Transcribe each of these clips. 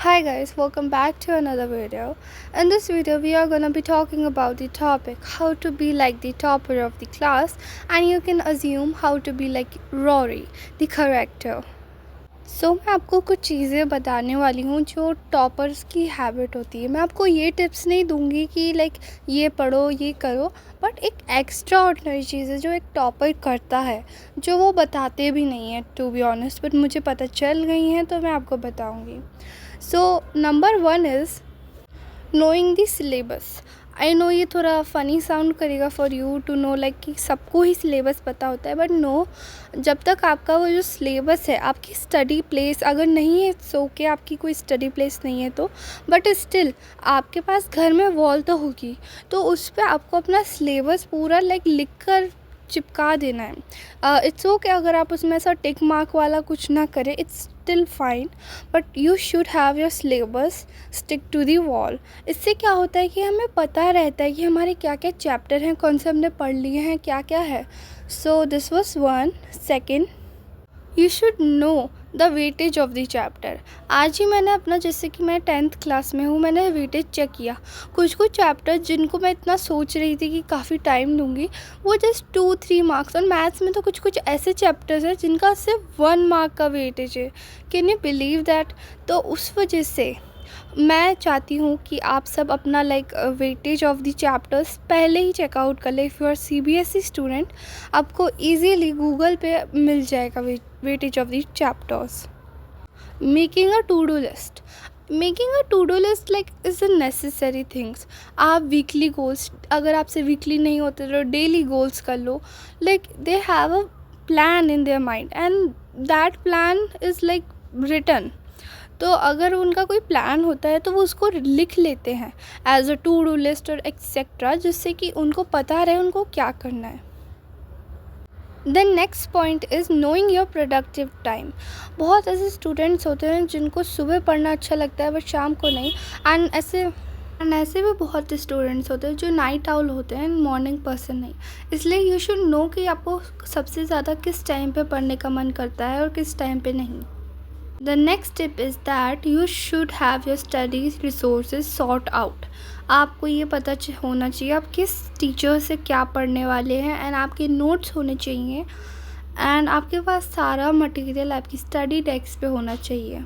Hi guys, welcome back to another video. In this video, we are gonna be talking about the topic how to be like the topper of the class, and you can assume how to be like Rory, the character. मैं आपको कुछ चीज़ें बताने वाली हूँ जो toppers की habit होती है। मैं आपको ये टिप्स नहीं दूँगी कि लाइक ये पढ़ो, ये करो, बट एक एक्स्ट्रा ऑर्डिनरी चीज़ है जो एक टॉपर करता है, जो वो बताते भी नहीं हैं टू बी ऑनेस्ट, बट मुझे पता चल गई हैं तो मैं आपको बताऊँगी। Number 1 is knowing the syllabus. I know ये थोड़ा फ़नी साउंड करेगा for you to know like कि सबको ही सिलेबस पता होता है, बट नो, जब तक आपका वो जो सिलेबस है, आपकी स्टडी प्लेस अगर नहीं है, इट्स ओके, आपकी कोई स्टडी प्लेस नहीं है तो, बट स्टिल आपके पास घर में वॉल तो होगी, तो उस पर आपको अपना सिलेबस पूरा लाइक लिख कर चिपका देना है। इट्स ओके अगर आप उसमें ऐसा टिक मार्क वाला कुछ ना करें, it's still fine, but you should have your syllabus stick to the wall. इससे क्या होता है कि हमें पता रहता है कि हमारे क्या क्या चैप्टर हैं, कौन से हमने पढ़ लिए हैं, क्या क्या है। So this was one. Second, you should know the weightage of the chapter. आज ही मैंने अपना, जैसे कि मैं 10th क्लास में हूँ, मैंने वेटेज चेक किया। कुछ कुछ चैप्टर जिनको मैं इतना सोच रही थी कि काफ़ी टाइम दूंगी, वो जस्ट 2-3 मार्क्स, और मैथ्स में तो कुछ कुछ ऐसे चैप्टर्स हैं जिनका सिर्फ 1 मार्क का वेटेज है। Can you believe that? तो उस वजह से मैं चाहती हूँ कि आप सब अपना like weightage of the chapters पहले ही चेकआउट कर ले। If you are CBSE student, आपको इजीली गूगल पे मिल जाएगा weightage of the chapters. Making a to do list. Making a to do list like is a necessary things. आप weekly goals, अगर आपसे वीकली नहीं होते तो डेली गोल्स कर लो। Like they have a plan in their mind and that plan is like written. तो अगर उनका कोई प्लान होता है तो वो उसको लिख लेते हैं as a to do list और एक्सेट्रा, जिससे कि उनको पता रहे उनको क्या करना है। Then next point is knowing your productive time. बहुत ऐसे स्टूडेंट्स होते हैं जिनको सुबह पढ़ना अच्छा लगता है बट शाम को नहीं, एंड ऐसे भी बहुत स्टूडेंट्स होते हैं जो नाइट आउल होते हैं, मॉर्निंग पर्सन नहीं। इसलिए यू शुड नो कि आपको सबसे ज़्यादा किस टाइम पे पढ़ने का मन करता है और किस टाइम पे नहीं। The next tip is that you should have your studies resources sort out. आपको ये पता होना चाहिए आप किस टीचर से क्या पढ़ने वाले हैं, एंड आपके नोट्स होने चाहिए, एंड आपके पास सारा मटेरियल आपकी स्टडी डेस्क पे होना चाहिए।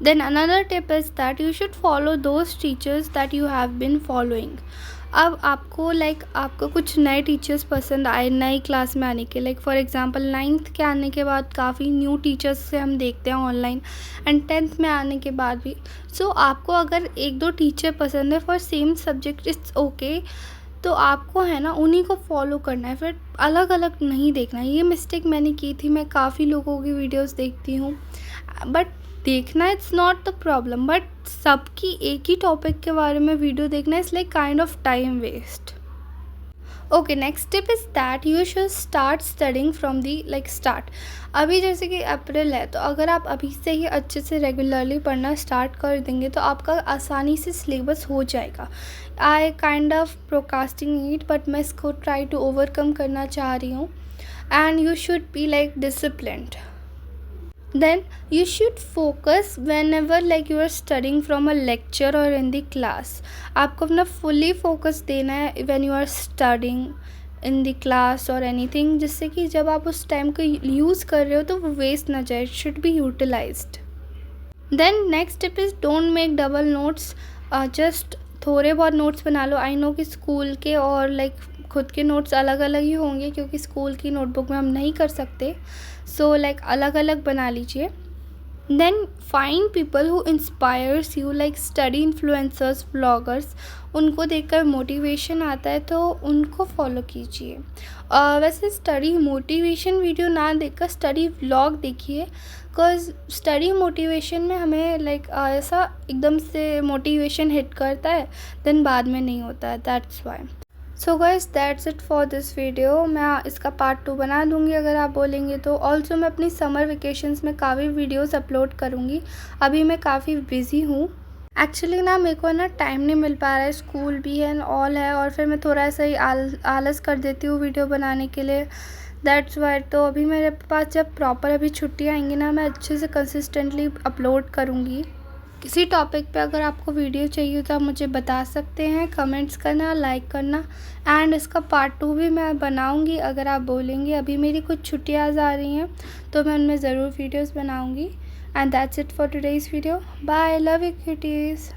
Then another tip is that you should follow those teachers that you have been following. अब आपको आपको कुछ नए टीचर्स पसंद आए नई क्लास में आने के, लाइक फॉर एग्जांपल 9th के आने के बाद काफ़ी न्यू टीचर्स से हम देखते हैं ऑनलाइन, एंड 10th में आने के बाद भी। आपको अगर 1-2 टीचर पसंद है for same subject, it's okay, तो आपको है ना उन्हीं को फॉलो करना है, फिर अलग अलग नहीं देखना है। ये मिस्टेक मैंने की थी, मैं काफ़ी लोगों की वीडियोस देखती हूँ, बट देखना it's not the problem, but सबकी एक ही टॉपिक के बारे में वीडियो देखना is like kind of time waste. Okay, next tip is that you should start studying from the start. अभी जैसे कि अप्रैल है, तो अगर आप अभी से ही अच्छे से रेगुलरली पढ़ना स्टार्ट कर देंगे तो आपका आसानी से सिलेबस हो जाएगा। I kind of procrastinate, but मैं इसको ट्राई टू ओवरकम करना चाह रही हूँ, and you should be like disciplined. Then you should focus whenever you are studying from a lecture or in the class. आपको अपना fully focus देना है when you are studying in the class or anything, जिससे कि जब आप उस time को यूज़ कर रहे हो तो वो वेस्ट ना जाए, it should be utilized. Then next tip is don't make double notes. Just थोड़े बहुत नोट्स बना लो। आई नो कि स्कूल के और खुद के नोट्स अलग अलग ही होंगे, क्योंकि स्कूल की नोटबुक में हम नहीं कर सकते, अलग अलग बना लीजिए। Then find people who inspires you, study influencers, bloggers. उनको देखकर मोटिवेशन आता है तो उनको फॉलो कीजिए। वैसे स्टडी मोटिवेशन वीडियो ना देखकर स्टडी व्लॉग देखिए, बिकॉज स्टडी मोटिवेशन में हमें ऐसा एकदम से मोटिवेशन हिट करता है, देन बाद में नहीं होता है, that's why. So guys, that's it for this video. मैं इसका पार्ट 2 बना दूंगी अगर आप बोलेंगे तो। ऑल्सो मैं अपनी समर वेकेशंस में काफ़ी वीडियोस अपलोड करूंगी। अभी मैं काफ़ी बिज़ी हूँ एक्चुअली ना, मेरे को ना टाइम नहीं मिल पा रहा है, स्कूल भी है ऑल है, और फिर मैं थोड़ा सा ही आलस कर देती हूँ वीडियो बनाने के लिए। That's why. तो अभी मेरे पास जब प्रॉपर अभी छुट्टी आएंगी ना, मैं अच्छे से कंसिस्टेंटली अपलोड करूँगी। किसी टॉपिक पे अगर आपको वीडियो चाहिए तो आप मुझे बता सकते हैं, कमेंट्स करना, लाइक करना। एंड इसका पार्ट 2 भी मैं बनाऊंगी अगर आप बोलेंगे। अभी मेरी कुछ छुट्टियाँ आ रही हैं तो मैं उनमें ज़रूर वीडियोस बनाऊंगी। And that's it for today's video. Bye, love you cuties.